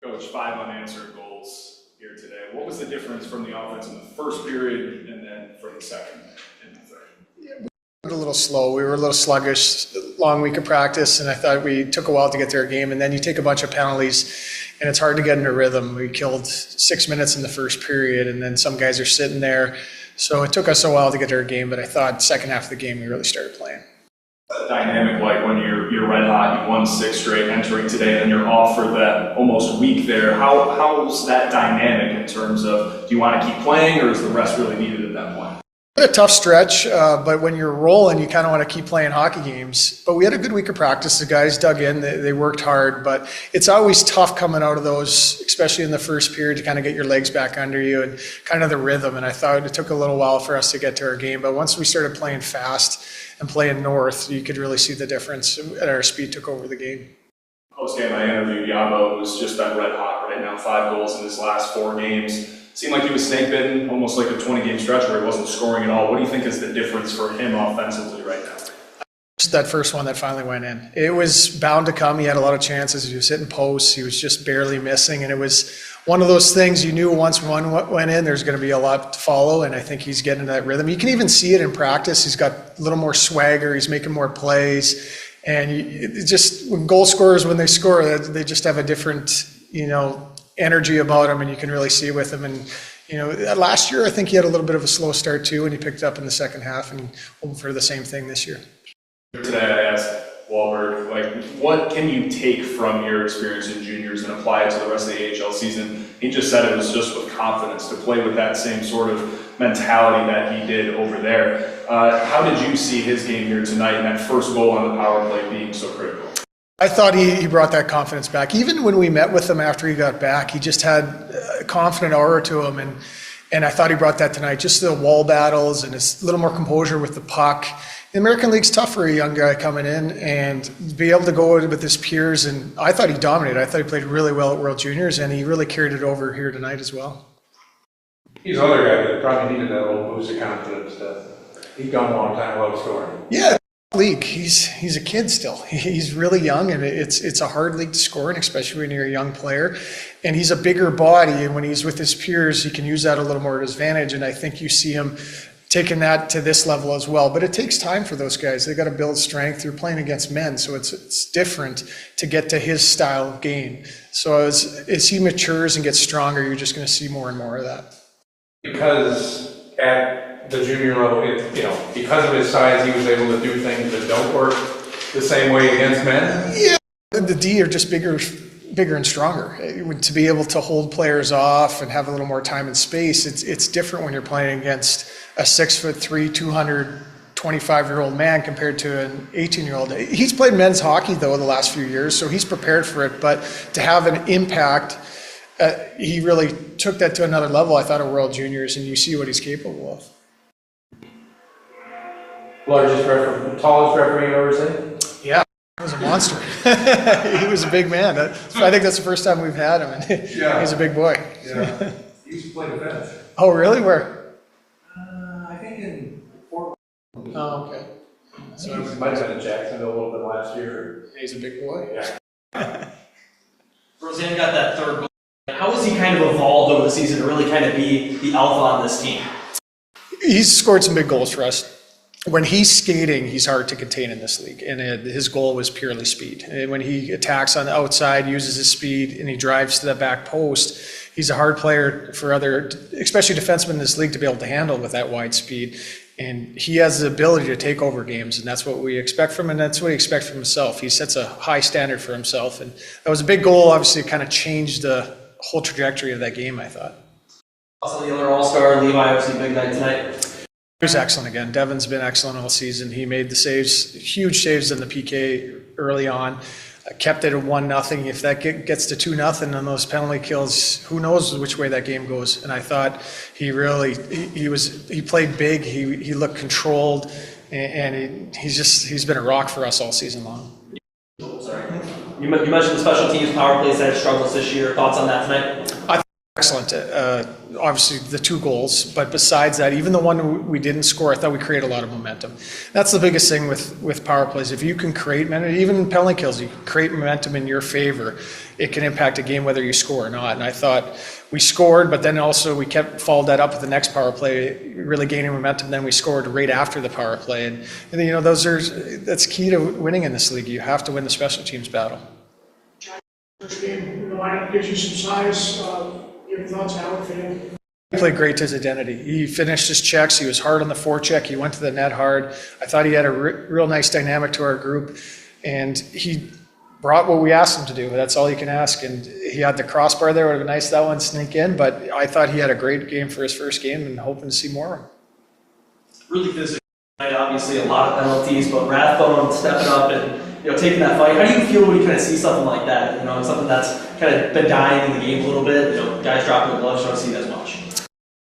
Coach, 5 unanswered goals here today. What was the difference from the offense in the first period and then from the second and the third? We were a little slow. We were a little sluggish. Long week of practice, and I thought we took a while to get to our game. And then you take a bunch of penalties, and it's hard to get into rhythm. We killed 6 minutes in the first period, and then some guys are sitting there. So it took us a while to get to our game, but I thought second half of the game we really started playing. Dynamic, like when you're red hot, you won 6 straight entering today, and you're off for that almost week there. How's that dynamic in terms of, do you want to keep playing, or is the rest really needed at that point? A tough stretch, but when you're rolling, you kind of want to keep playing hockey games. But we had a good week of practice. The guys dug in, they worked hard, but it's always tough coming out of those, especially in the first period, to kind of get your legs back under you and kind of the rhythm. And I thought it took a little while for us to get to our game, but once we started playing fast and playing north, you could really see the difference, and our speed took over the game. Post-game, I interviewed Yabo, who's just been red hot right now, 5 goals in his last 4 games. Seemed like he was snake-bitten, almost like a 20-game stretch where he wasn't scoring at all. What do you think is the difference for him offensively right now? Just that first one that finally went in. It was bound to come. He had a lot of chances. He was hitting posts. He was just barely missing. And it was one of those things you knew once one went in, there's going to be a lot to follow. And I think he's getting that rhythm. You can even see it in practice. He's got a little more swagger. He's making more plays. And it just, when goal scorers, when they score, they just have a different, energy about him, and you can really see with him. And last year I think he had a little bit of a slow start too, and he picked up in the second half, and hoping for the same thing this year. Today I asked Wahlberg, what can you take from your experience in juniors and apply it to the rest of the AHL season? He just said it was just with confidence to play with that same sort of mentality that he did over there. How did you see his game here tonight and that first goal on the power play being so critical? I thought he brought that confidence back. Even when we met with him after he got back, he just had a confident aura to him, and I thought he brought that tonight. Just the wall battles and his little more composure with the puck. The American League's tough for a young guy coming in, and be able to go with his peers, and I thought he dominated. I thought he played really well at World Juniors, and he really carried it over here tonight as well. He's another guy that probably needed that little boost of confidence. He's gone a long time without scoring. Yeah. League. He's a kid still. He's really young, and it's a hard league to score in, especially when you're a young player. And he's a bigger body, and when he's with his peers, he can use that a little more to his advantage. And I think you see him taking that to this level as well. But it takes time for those guys. They got to build strength. You're playing against men, so it's different to get to his style of game. So as he matures and gets stronger, you're just going to see more and more of that. Because at the junior level, because of his size, he was able to do things that don't work the same way against men. Yeah, the D are just bigger and stronger. To be able to hold players off and have a little more time and space, it's different when you're playing against a 6'3", 225-year-old man compared to an 18-year-old. He's played men's hockey though the last few years, so he's prepared for it. But to have an impact, he really took that to another level. I thought at World Juniors, and you see what he's capable of. Tallest referee you've ever seen? Yeah, he was a monster. He was a big man. I think that's the first time we've had him, and he's a big boy. Yeah. He used to play defense. Oh, really? Where? I think in Fort. Oh, okay. So he might have been in Jacksonville a little bit last year. He's a big boy. Yeah. Roseanne got that third goal. How has he kind of evolved over the season to really kind of be the alpha on this team? He's scored some big goals for us. When he's skating, he's hard to contain in this league, and his goal was purely speed. And when he attacks on the outside, uses his speed, and he drives to the back post, he's a hard player for other, especially defensemen in this league, to be able to handle with that wide speed. And he has the ability to take over games, and that's what we expect from him, and that's what he expects from himself. He sets a high standard for himself, and that was a big goal. Obviously, it kind of changed the whole trajectory of that game, I thought. Also, the other all-star, Levi, obviously big night tonight. He was excellent again. Devin's been excellent all season. He made the saves, huge saves in the PK early on. Kept it at 1-0. If that gets to 2-0 on those penalty kills, who knows which way that game goes. And I thought he played big. He looked controlled, and he's been a rock for us all season long. Sorry. You mentioned the special teams power plays had struggles this year. Thoughts on that tonight? Excellent. Obviously, the 2 goals, but besides that, even the one we didn't score, I thought we created a lot of momentum. That's the biggest thing with power plays. If you can create momentum, even in penalty kills, you can create momentum in your favor, it can impact a game whether you score or not. And I thought we scored, but then also we followed that up with the next power play, really gaining momentum. Then we scored right after the power play, and that's key to winning in this league. You have to win the special teams battle. First game, the lineup gives you some size. Your thoughts how it fit? He played great to his identity. He finished his checks. He was hard on the forecheck. He went to the net hard. I thought he had a real nice dynamic to our group, and he brought what we asked him to do. That's all you can ask. And he had the crossbar there. It would have been nice that one sneak in, but I thought he had a great game for his first game, and hoping to see more of him. Really physical tonight, obviously a lot of penalties, but Rathbone stepping up and taking that fight. How do you feel when you kind of see something like that? Something that's kind of been dying in the game a little bit. Guys dropping the gloves, don't see it as much.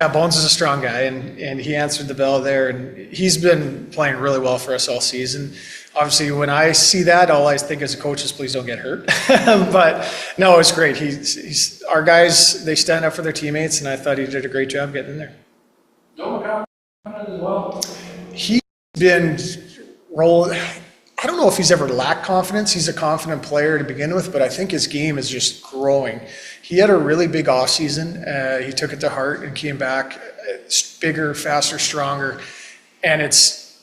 Yeah, Bones is a strong guy, and he answered the bell there, and he's been playing really well for us all season. Obviously, when I see that, all I think as a coach is please don't get hurt. But no, it's great. He's our guys. They stand up for their teammates, and I thought he did a great job getting in there. Noah as well. He's been rolling. I don't know if he's ever lacked confidence. He's a confident player to begin with, but I think his game is just growing. He had a really big offseason. He took it to heart and came back bigger, faster, stronger, and it's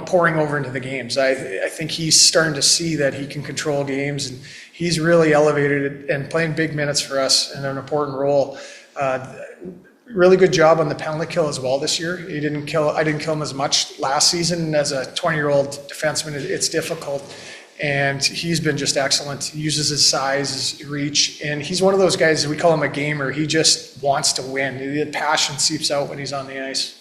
pouring over into the games. I think he's starting to see that he can control games, and he's really elevated and playing big minutes for us in an important role. Really good job on the penalty kill as well this year. I didn't kill him as much last season. As a 20-year-old defenseman, it's difficult, and he's been just excellent. He uses his size, his reach, and he's one of those guys, we call him a gamer. He just wants to win. The passion seeps out when he's on the ice.